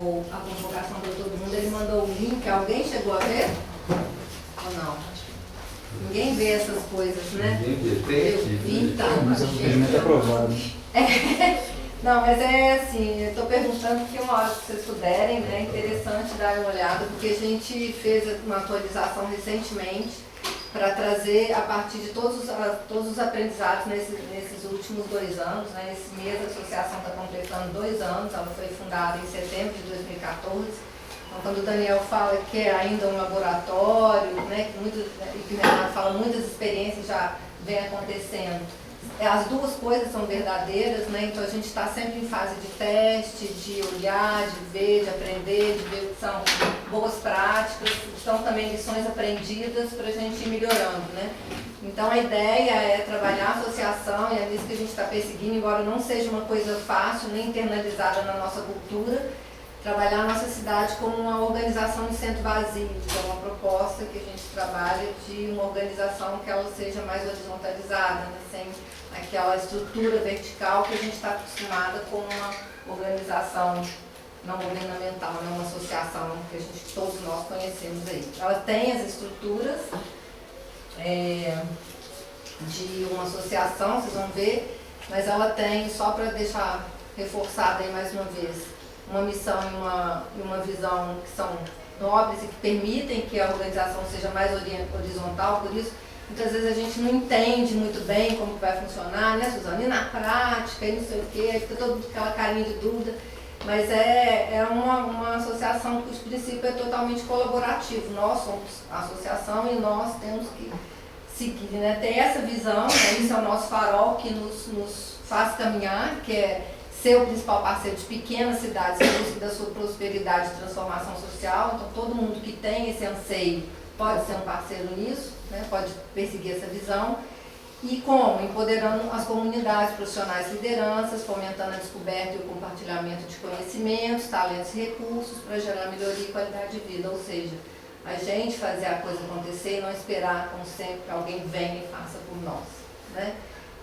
a convocação para todo mundo, ele mandou o link. Alguém chegou a ver? Ou não? Ninguém vê essas coisas, né? Ninguém vê, tem aqui. Então, mas é um experimento aprovado. Não, mas é assim, eu estou perguntando porque uma hora que vocês puderem, né, é interessante dar uma olhada, porque a gente fez uma atualização recentemente para trazer a partir de todos os aprendizados nesses últimos 2 anos, né? Esse mês a associação está completando 2 anos, ela foi fundada em setembro de 2014. Então, quando o Daniel fala que é ainda um laboratório, né, e que o Renato fala muitas experiências já vem acontecendo, as duas coisas são verdadeiras, né? Então a gente está sempre em fase de teste, de olhar, de ver, de aprender, de ver o que são boas práticas, são também lições aprendidas para a gente ir melhorando, né? Então a ideia é trabalhar a associação, e é isso que a gente está perseguindo, embora não seja uma coisa fácil, nem internalizada na nossa cultura, trabalhar a nossa cidade como uma organização de centro vazio, que é uma proposta que a gente trabalha de uma organização que ela seja mais horizontalizada, né? Sem aquela estrutura vertical que a gente está acostumada com uma organização não governamental, né? Uma associação que todos nós conhecemos aí. Ela tem as estruturas de uma associação, vocês vão ver, mas ela tem, só para deixar reforçada aí mais uma vez, uma missão e uma visão que são nobres e que permitem que a organização seja mais horizontal. Por isso, muitas vezes a gente não entende muito bem como que vai funcionar, né, Suzana? E na prática, e não sei o quê, fica todo mundo com aquela carinha de dúvida. Mas é uma associação cujo princípio é totalmente colaborativo. Nós somos a associação e nós temos que seguir, né? Ter essa visão, né? Isso é o nosso farol que nos faz caminhar, que é ser o principal parceiro de pequenas cidades em busca da sua prosperidade e transformação social. Então, todo mundo que tem esse anseio pode ser um parceiro nisso, né? Pode perseguir essa visão. E como? Empoderando as comunidades, profissionais, lideranças, fomentando a descoberta e o compartilhamento de conhecimentos, talentos e recursos para gerar melhoria e qualidade de vida. Ou seja, a gente fazer a coisa acontecer e não esperar, como sempre, que alguém venha e faça por nós, né?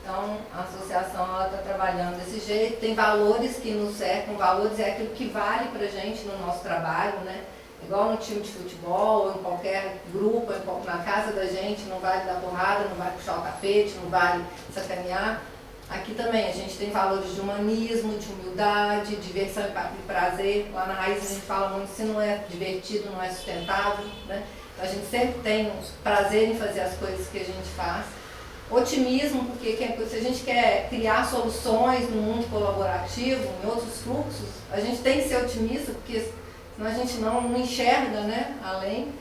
Então, a associação está trabalhando desse jeito, tem valores que nos cercam, valores é aquilo que vale para a gente no nosso trabalho, né? Igual no time de futebol, ou em qualquer grupo, na casa da gente, não vale dar porrada, não vale puxar o tapete, não vale sacanear. Aqui também a gente tem valores de humanismo, de humildade, diversão e prazer. Lá na Raiz a gente fala muito, se não é divertido, não é sustentável, né? Então a gente sempre tem prazer em fazer as coisas que a gente faz. Otimismo, porque se a gente quer criar soluções no mundo colaborativo, em outros fluxos, a gente tem que ser otimista, porque senão a gente não enxerga, né, além.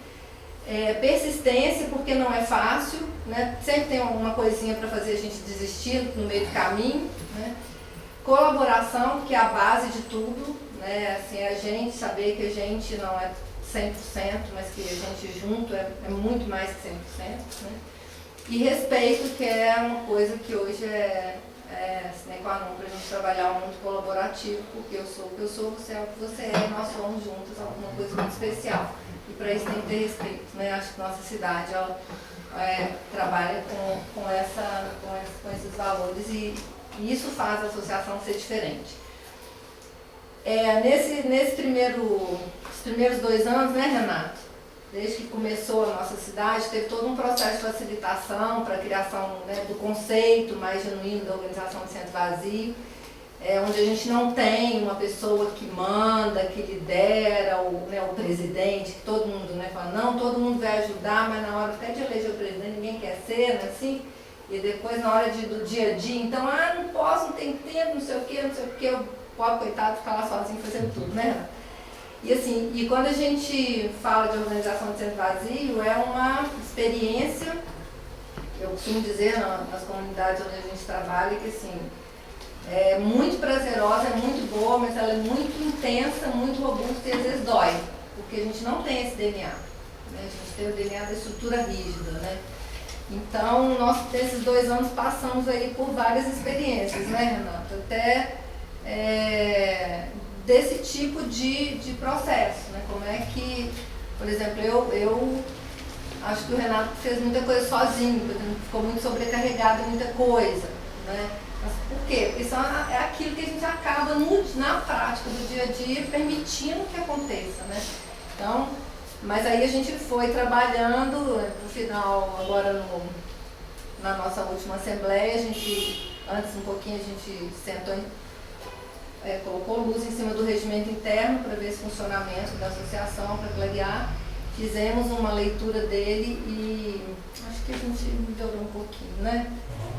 Persistência, porque não é fácil, né? Sempre tem alguma coisinha para fazer a gente desistir no meio do caminho, né? Colaboração, que é a base de tudo, né? Assim, a gente saber que a gente não é 100%, mas que a gente junto é muito mais que 100%, né? E respeito, que é uma coisa que hoje é sine qua non para a gente trabalhar o mundo colaborativo, porque eu sou o que eu sou, você é o que você é, e nós somos juntos alguma coisa muito especial. E para isso tem que ter respeito, né? Acho que nossa cidade ela, trabalha com esses valores e isso faz a associação ser diferente. Nesses primeiros 2 anos, né, Renato? Desde que começou a nossa cidade, teve todo um processo de facilitação para a criação, né, do conceito mais genuíno da organização de centro vazio, onde a gente não tem uma pessoa que manda, que lidera, o presidente, que todo mundo, né, fala, não, todo mundo vai ajudar, mas na hora até de eleger o presidente ninguém quer ser, né, assim, e depois na hora do dia a dia, então, não posso, não tem tempo, não sei o quê, o pobre coitado fica lá sozinho fazendo tudo, né? E assim, e quando a gente fala de organização de centro vazio, é uma experiência, eu costumo dizer nas comunidades onde a gente trabalha, que assim, é muito prazerosa, é muito boa, mas ela é muito intensa, muito robusta e às vezes dói, porque a gente não tem esse DNA, né? A gente tem o DNA da estrutura rígida, né? Então, nós nesses 2 anos passamos aí por várias experiências, né, Renato? Até desse tipo de processo, né? Como é que, por exemplo, eu acho que o Renato fez muita coisa sozinho, ficou muito sobrecarregado em muita coisa. né? Mas por quê? Porque isso é aquilo que a gente acaba na prática do dia a dia permitindo que aconteça, né? Então, mas aí a gente foi trabalhando, no final, agora na nossa última assembleia, antes um pouquinho a gente sentou, colocou luz em cima do regimento interno para ver esse funcionamento da associação, para clarear. Fizemos uma leitura dele e acho que a gente melhorou um pouquinho, né?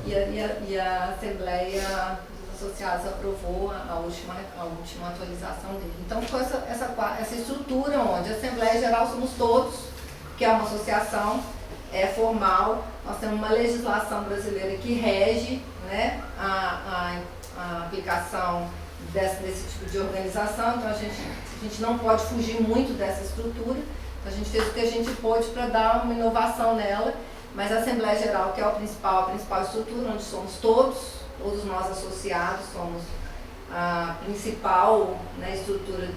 E a Assembleia dos Associados aprovou a última atualização dele. Então ficou essa estrutura onde a Assembleia Geral somos todos, que é uma associação formal. Nós temos uma legislação brasileira que rege, né, a aplicação desse tipo de organização, então a gente não pode fugir muito dessa estrutura. A gente fez o que a gente pôde para dar uma inovação nela, mas a Assembleia Geral, que é a principal estrutura, onde somos todos nós associados, somos a principal, né, estrutura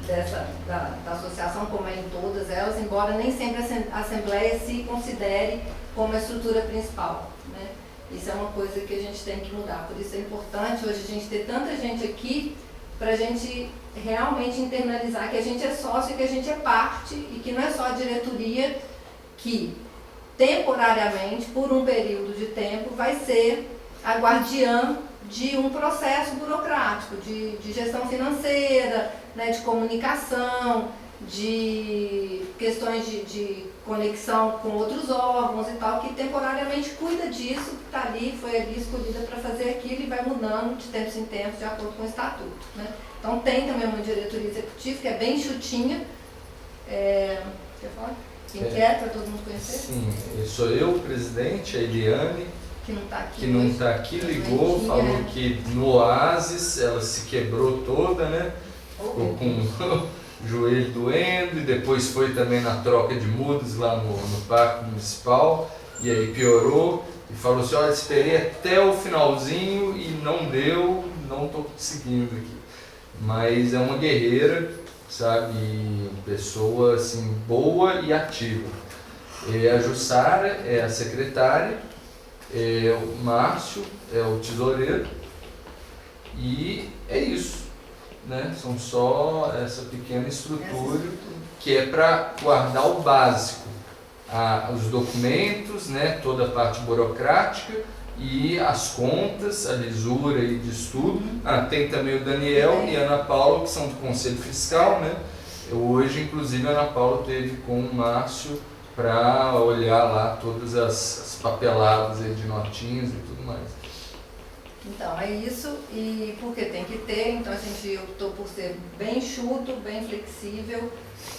da associação, como é em todas elas, embora nem sempre a Assembleia se considere como a estrutura principal, né? Isso é uma coisa que a gente tem que mudar, por isso é importante hoje a gente ter tanta gente aqui para a gente realmente internalizar que a gente é sócio, que a gente é parte e que não é só a diretoria que temporariamente, por um período de tempo, vai ser a guardiã de um processo burocrático, de gestão financeira, né, de comunicação, de questões de conexão com outros órgãos e tal, que temporariamente cuida disso, que está ali, foi ali escolhida para fazer aquilo e vai mudando de tempos em tempos de acordo com o estatuto, né? Então tem também uma diretoria executiva que é bem chutinha, quer falar? Quem quer, para todo mundo conhecer? Sim, sou eu, o presidente, a Eliane, que não está aqui, ligou, falou que no Oasis ela se quebrou toda, né? Ficou com o joelho doendo e depois foi também na troca de mudas lá no Parque Municipal e aí piorou e falou assim, olha, esperei até o finalzinho e não deu, não estou conseguindo aqui. Mas é uma guerreira, sabe, pessoa assim, boa e ativa. A Jussara é a secretária, o Márcio é o tesoureiro e é isso, né? São só essa pequena estrutura que é para guardar o básico, os documentos, né? Toda a parte burocrática e as contas, a lisura e disso tudo. Tem também o Daniel e a Ana Paula, que são do Conselho Fiscal, né? Hoje, inclusive, a Ana Paula esteve com o Márcio para olhar lá todas as papeladas aí de notinhas e tudo mais. Então, é isso, e porque tem que ter, então a gente optou por ser bem enxuto, bem flexível,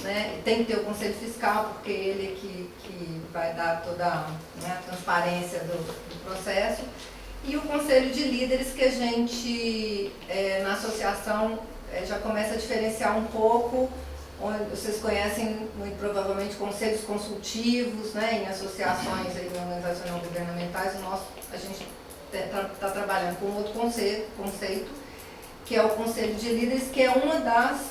né? E tem que ter o Conselho Fiscal, porque ele é que vai dar toda, né, a transparência do processo. E o Conselho de Líderes, que a gente, na associação, já começa a diferenciar um pouco, onde vocês conhecem muito provavelmente conselhos consultivos, né, em associações aí, em organizações não governamentais. A gente está trabalhando com outro conceito, que é o Conselho de Líderes, que é uma das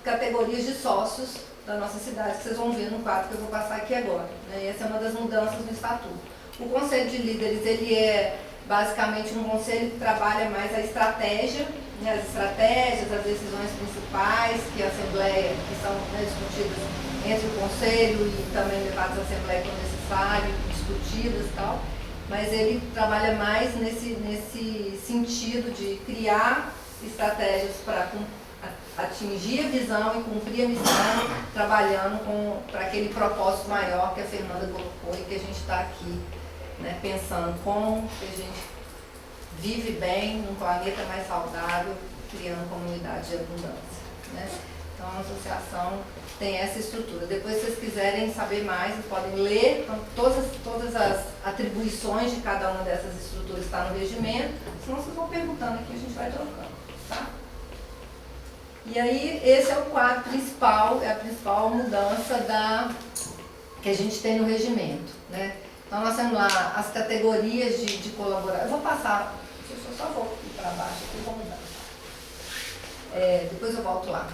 categorias de sócios da nossa cidade, que vocês vão ver no quadro que eu vou passar aqui agora, né? E essa é uma das mudanças no estatuto. O Conselho de Líderes, ele é basicamente um conselho que trabalha mais a estratégia, né, as estratégias, as decisões principais que a Assembleia, que são, né, discutidas entre o Conselho e também levadas à Assembleia quando necessário, discutidas e tal. Mas ele trabalha mais nesse sentido de criar estratégias para atingir a visão e cumprir a missão, trabalhando para aquele propósito maior que a Fernanda colocou e que a gente está aqui, né, pensando como que a gente vive bem num planeta mais saudável, criando comunidade de abundância, né? Então a associação tem essa estrutura. Depois, se vocês quiserem saber mais, vocês podem ler, então, todas as atribuições de cada uma dessas estruturas está no regimento, senão vocês vão perguntando aqui, a gente vai trocando, tá? E aí, esse é o quadro principal, é a principal mudança que a gente tem no regimento, né? Então, nós temos lá as categorias de colaboração. Eu vou passar, eu só vou para baixo aqui e vou mudar. Depois eu volto lá.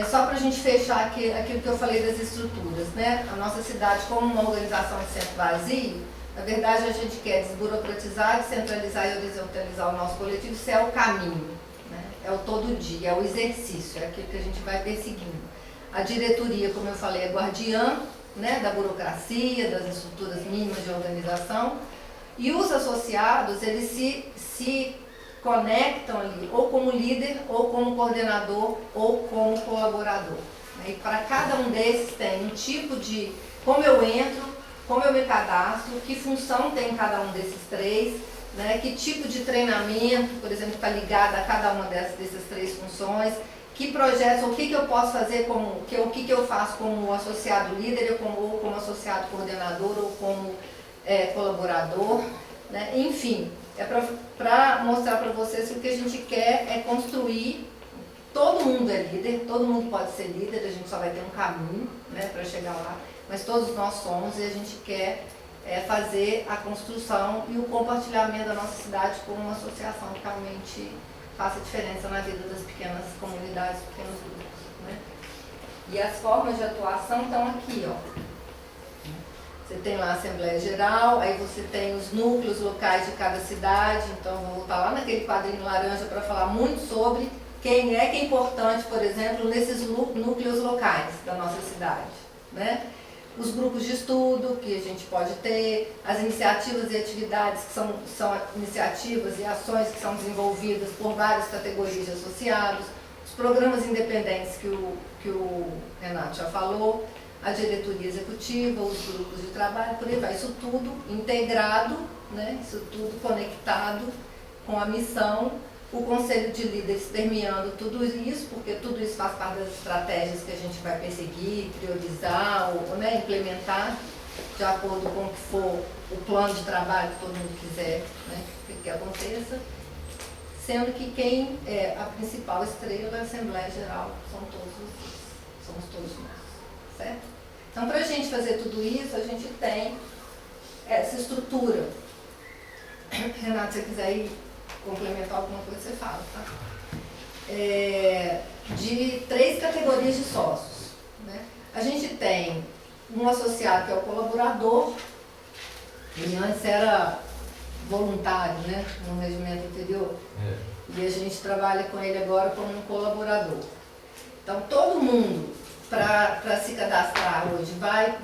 Só para a gente fechar aquilo que eu falei das estruturas, né? A nossa cidade, como uma organização de centro vazio, Na verdade, a gente quer desburocratizar, descentralizar e horizontalizar o nosso coletivo. Isso é o caminho, né? É o todo dia, é o exercício, é aquilo que a gente vai perseguindo. A diretoria, como eu falei, é guardiã, né, da burocracia, das estruturas mínimas de organização. E os associados, eles se conectam ali, ou como líder, ou como coordenador, ou como colaborador. Né? E para cada um desses tem um tipo de como eu entro, como eu me cadastro, que função tem cada um desses três, né? Que tipo de treinamento, por exemplo, está ligado a cada uma dessas três funções, que projetos, o que eu posso fazer, o que eu faço como associado líder, ou como associado coordenador, ou como colaborador, né? Enfim, é para mostrar para vocês que o que a gente quer é construir. Todo mundo é líder, todo mundo pode ser líder, a gente só vai ter um caminho, né, para chegar lá, mas todos nós somos, e a gente quer fazer a construção e o compartilhamento da nossa cidade como uma associação que realmente faça diferença na vida das pequenas comunidades, pequenos grupos, né? E as formas de atuação estão aqui, ó. Você tem lá a Assembleia Geral, aí você tem os núcleos locais de cada cidade, então vou voltar lá naquele quadrinho laranja para falar muito sobre quem é importante, por exemplo, nesses núcleos locais da nossa cidade, né? Os grupos de estudo que a gente pode ter, as iniciativas e atividades que são iniciativas e ações que são desenvolvidas por várias categorias de associados, os programas independentes que o Renato já falou, a diretoria executiva, os grupos de trabalho, por aí vai. Isso tudo integrado, né? Isso tudo conectado com a missão, o conselho de líderes permeando tudo isso, porque tudo isso faz parte das estratégias que a gente vai perseguir, priorizar, ou, né, implementar, de acordo com o que for o plano de trabalho que todo mundo quiser, né, que aconteça. Sendo que quem é a principal estrela da Assembleia Geral somos todos nós, certo? Então, para a gente fazer tudo isso, a gente tem essa estrutura. Renato, se você quiser ir complementar alguma coisa, você fala, tá? De 3 categorias de sócios, né? A gente tem um associado que é o colaborador, ele antes era voluntário, né, no regimento anterior, e a gente trabalha com ele agora como um colaborador. Então, todo mundo, para se cadastrar hoje, vai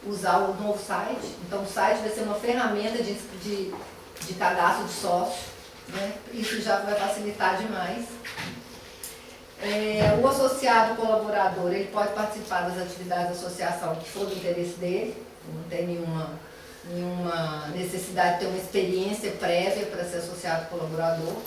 usar o novo site. Então, o site vai ser uma ferramenta de cadastro de sócio, né? Isso já vai facilitar demais. O associado colaborador, ele pode participar das atividades da associação que for do interesse dele, não tem nenhuma necessidade de ter uma experiência prévia para ser associado colaborador.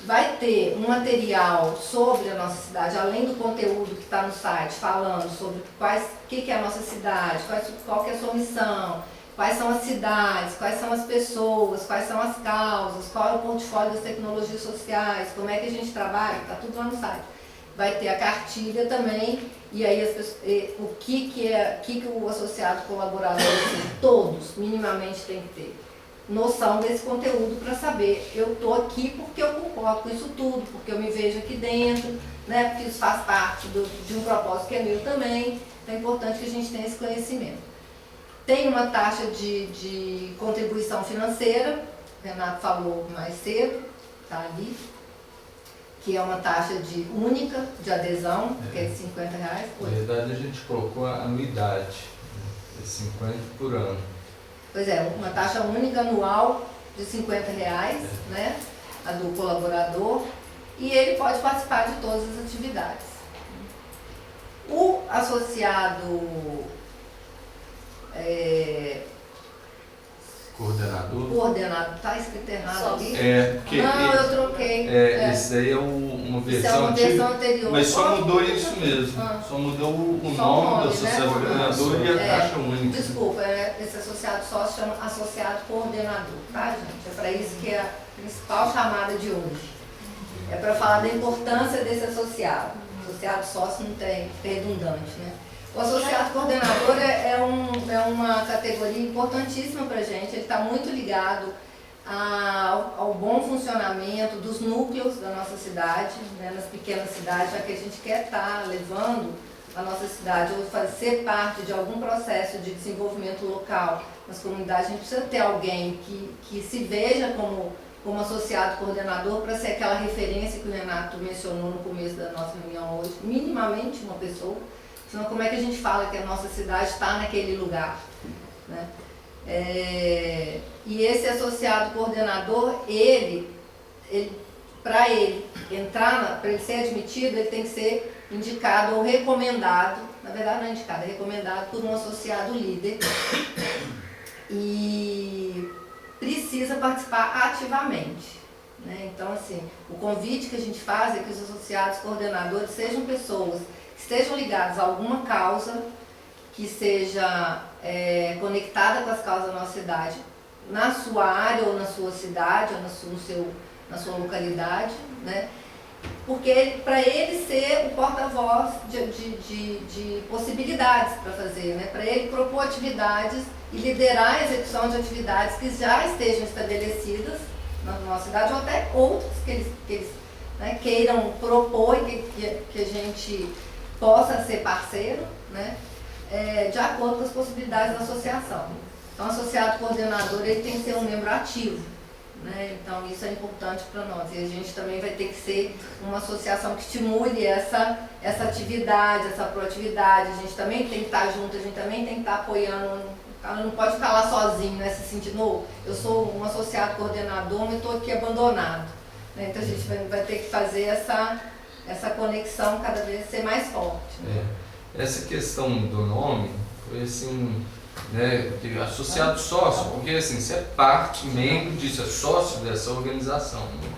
Vai ter um material sobre a nossa cidade, além do conteúdo que está no site, falando sobre o que é a nossa cidade, qual que é a sua missão, quais são as cidades, quais são as pessoas, quais são as causas, qual é o portfólio das tecnologias sociais, como é que a gente trabalha, está tudo lá no site. Vai ter a cartilha também, e aí o que o associado colaborador, todos, minimamente tem que ter noção desse conteúdo para saber, eu estou aqui porque eu concordo com isso tudo, porque eu me vejo aqui dentro, né, porque isso faz parte de um propósito que é meu também, então é importante que a gente tenha esse conhecimento. Tem uma taxa de contribuição financeira, o Renato falou mais cedo, está ali, que é uma taxa única de adesão, que é de R$50. Na verdade, a gente colocou a anuidade, de 50 por ano. Pois é, uma taxa única anual de R$50, né, a do colaborador, e ele pode participar de todas as atividades. O associado coordenador, está escrito errado ali? Não, eu troquei. Esse daí é uma versão anterior. Mas só mudou isso mesmo. Só mudou o nome do associado coordenador, né? E a taxa única. Desculpa, esse associado sócio chama associado coordenador, tá, gente? É para isso que é a principal chamada de hoje. É para falar da importância desse associado. Associado sócio não tem redundante, né? O associado coordenador é uma categoria importantíssima para a gente, ele está muito ligado ao bom funcionamento dos núcleos da nossa cidade, né, nas pequenas cidades, já que a gente quer estar levando a nossa cidade ou fazer parte de algum processo de desenvolvimento local nas comunidades, a gente precisa ter alguém que se veja como associado coordenador para ser aquela referência que o Renato mencionou no começo da nossa reunião hoje, minimamente uma pessoa, senão como é que a gente fala que a nossa cidade está naquele lugar, né? E esse associado coordenador, para ele entrar, para ele ser admitido, ele tem que ser indicado ou recomendado, na verdade não é indicado, é recomendado por um associado líder e precisa participar ativamente, né? Então, assim, o convite que a gente faz é que os associados coordenadores sejam pessoas que estejam ligadas a alguma causa, que seja conectada com as causas da nossa cidade, na sua área ou na sua cidade, ou na sua localidade, né? Porque para ele ser o porta-voz de possibilidades para fazer, né? Para ele propor atividades e liderar a execução de atividades que já estejam estabelecidas na nossa cidade, ou até outras que eles né, queiram propor e que a gente possa ser parceiro, né? De acordo com as possibilidades da associação. Então, o associado coordenador ele tem que ser um membro ativo, né? Então, isso é importante para nós. E a gente também vai ter que ser uma associação que estimule essa atividade, essa proatividade. A gente também tem que estar junto, a gente também tem que estar apoiando. Ela não pode ficar lá sozinho, né? Se sentindo, eu sou um associado coordenador, mas estou aqui abandonado, né? Então, a gente vai ter que fazer essa conexão cada vez ser mais forte, né? Essa questão do nome foi assim, né, associado sócio, porque assim, você é parte, membro disso, é sócio dessa organização, né?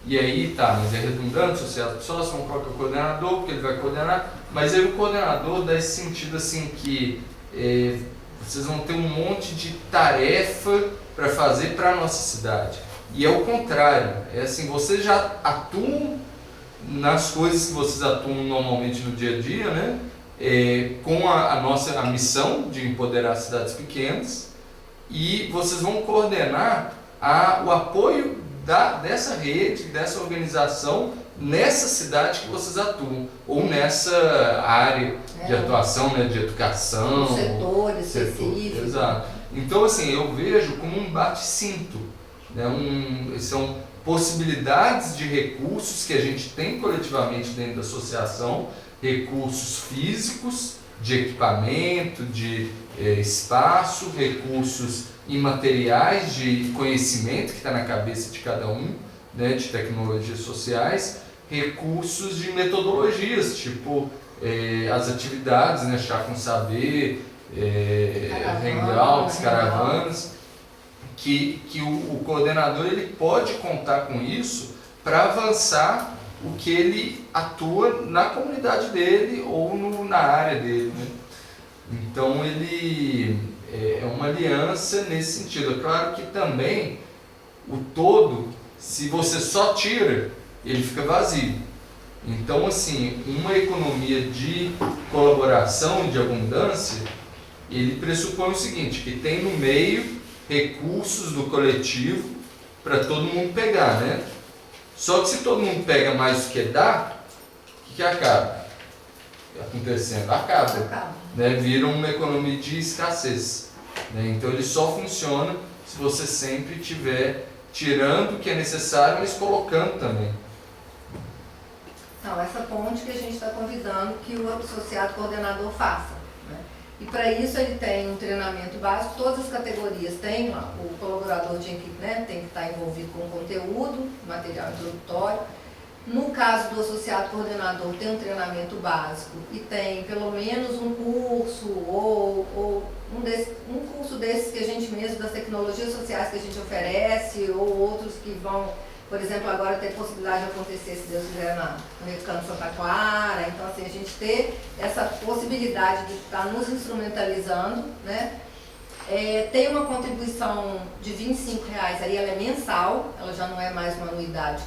E aí tá, mas é redundante, associado sócio, vamos colocar o coordenador, porque ele vai coordenar, mas aí o coordenador dá esse sentido assim que vocês vão ter um monte de tarefa para fazer para a nossa cidade. E é o contrário, é assim, vocês já atuam nas coisas que vocês atuam normalmente no dia a dia, né? Com a missão de empoderar cidades pequenas, e vocês vão coordenar o apoio dessa rede, dessa organização nessa cidade que vocês atuam, ou nessa área de atuação, né, de educação. Um setor específico. Exato. Então, assim, eu vejo como um bate-cinto, né, são possibilidades de recursos que a gente tem coletivamente dentro da associação, recursos físicos, de equipamento, de espaço, recursos imateriais de conhecimento que está na cabeça de cada um, né, de tecnologias sociais, recursos de metodologias, tipo as atividades, né, Chá com Saber, hangouts, caravanas, que o coordenador ele pode contar com isso para avançar o que ele atua na comunidade dele ou na área dele, né? Então ele é uma aliança nesse sentido. É claro que também o todo, se você só tira, ele fica vazio. Então, assim, uma economia de colaboração, de abundância, ele pressupõe o seguinte, que tem no meio recursos do coletivo para todo mundo pegar, né? Só que se todo mundo pega mais do que dá, o que acaba acontecendo? Acaba. Né? Vira uma economia de escassez, né? Então ele só funciona se você sempre estiver tirando o que é necessário, mas colocando também. Então, essa ponte que a gente está convidando que o associado coordenador faça, né? E para isso ele tem um treinamento básico, todas as categorias têm, o colaborador tem que estar envolvido com o conteúdo, material introdutório. No caso do associado coordenador, tem um treinamento básico e tem pelo menos um curso ou um curso desses que a gente mesmo, das tecnologias sociais que a gente oferece, ou outros que vão, por exemplo, agora tem possibilidade de acontecer, se Deus quiser, no Recanto Santa Clara. Então, assim, a gente ter essa possibilidade de estar nos instrumentalizando, né? Tem uma contribuição de R$25, aí ela é mensal, ela já não é mais uma anuidade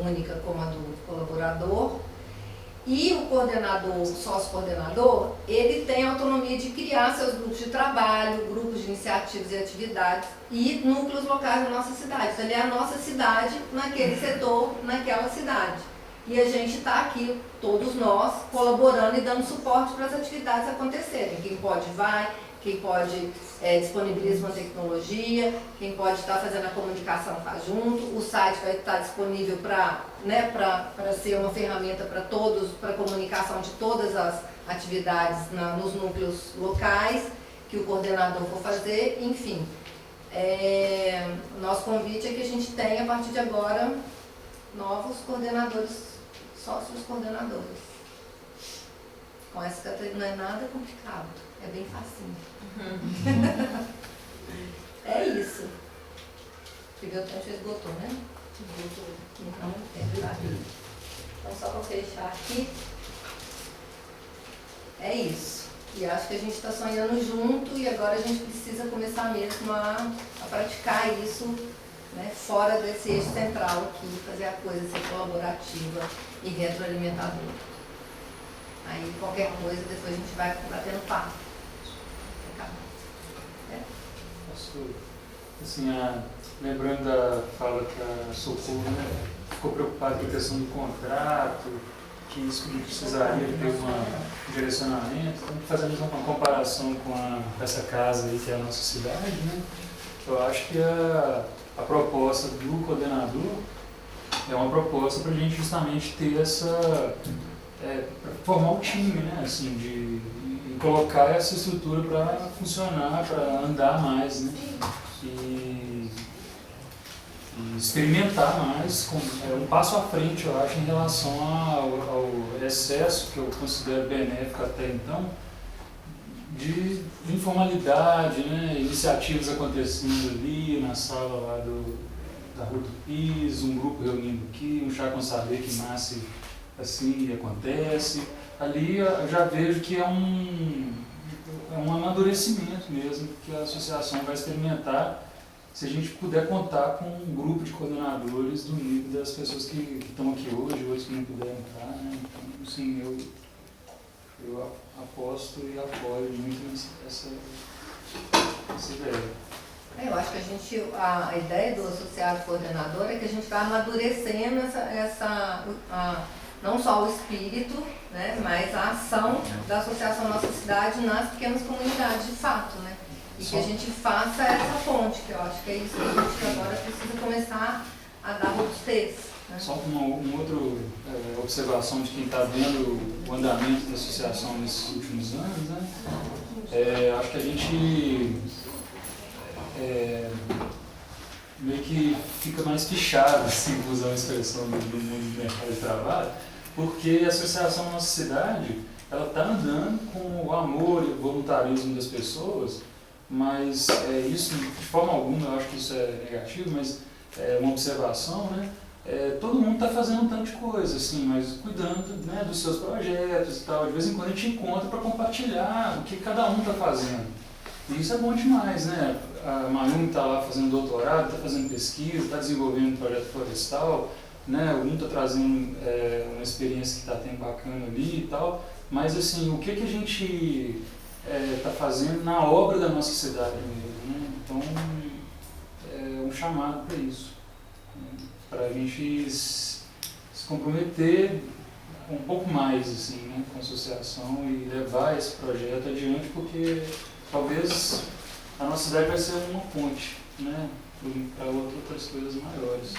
única como a do colaborador. E o coordenador, o sócio-coordenador, ele tem a autonomia de criar seus grupos de trabalho, grupos de iniciativas e atividades e núcleos locais da nossa cidade. Então, ele é a nossa cidade naquele setor, naquela cidade. e a gente está aqui, todos nós, colaborando e dando suporte para as atividades acontecerem. Quem pode vai, quem pode disponibiliza uma tecnologia, quem pode estar fazendo a comunicação faz junto, o site vai estar disponível para ser uma ferramenta para todos, para comunicação de todas as atividades nos núcleos locais que o coordenador for fazer, enfim. O nosso convite é que a gente tenha, a partir de agora, novos coordenadores, sócios coordenadores. Com essa categoria não é nada complicado, é bem facinho. É isso. Primeiro tempo já esgotou, né? Esgotou. Então, só para fechar aqui, é isso. E acho que a gente está sonhando junto e agora a gente precisa começar mesmo a praticar isso, né, fora desse eixo central aqui, fazer a coisa ser colaborativa e retroalimentadora. Aí qualquer coisa, depois a gente vai batendo papo. Assim, lembrando da fala que a Socorro, né, ficou preocupada com a questão do contrato, que isso precisaria ter um direcionamento. Então, fazendo uma comparação com essa casa aí, que é a nossa cidade, né, eu acho que a proposta do coordenador é uma proposta para a gente justamente ter essa... formar um time, né, assim, de colocar essa estrutura para funcionar, para andar mais, né, e experimentar mais, um passo à frente, eu acho, em relação ao excesso, que eu considero benéfico até então, de informalidade, né, iniciativas acontecendo ali na sala lá da Rua do Pis, um grupo reunindo aqui, um chá com saber que nasce assim e acontece. Ali eu já vejo que é um amadurecimento mesmo, que a associação vai experimentar se a gente puder contar com um grupo de coordenadores do nível das pessoas que estão aqui hoje, outros que não puderam entrar, né? Então, assim, eu aposto e apoio muito essa ideia. Eu acho que a ideia do associado coordenador é que a gente vai amadurecendo não só o espírito, né, mas a ação da Associação Nossa Cidade nas pequenas comunidades de fato, né? E que a gente faça essa ponte, que eu acho que é isso que a gente agora precisa começar a dar robustez. Né? Só uma outra observação de quem está vendo o andamento da associação nesses últimos anos, né? Acho que a gente meio que fica mais fichado, assim, usar uma expressão do mundo do mercado de trabalho, porque a associação Nossa Cidade, ela está andando com o amor e o voluntarismo das pessoas, mas isso, de forma alguma, eu acho que isso é negativo, mas é uma observação, né? Todo mundo está fazendo um tanto de coisa, assim, mas cuidando, né, dos seus projetos e tal. De vez em quando a gente encontra para compartilhar o que cada um está fazendo. E isso é bom demais, né? A Mayumi está lá fazendo doutorado, está fazendo pesquisa, está desenvolvendo um projeto florestal, né? O está trazendo uma experiência que está tendo bacana ali e tal. Mas, assim, o que a gente está fazendo na obra da nossa cidade mesmo, né? Então, é um chamado para isso, né? Para a gente se comprometer um pouco mais, assim, né, com a associação e levar esse projeto adiante, porque talvez a nossa cidade vai ser uma ponte, né, para outras coisas maiores.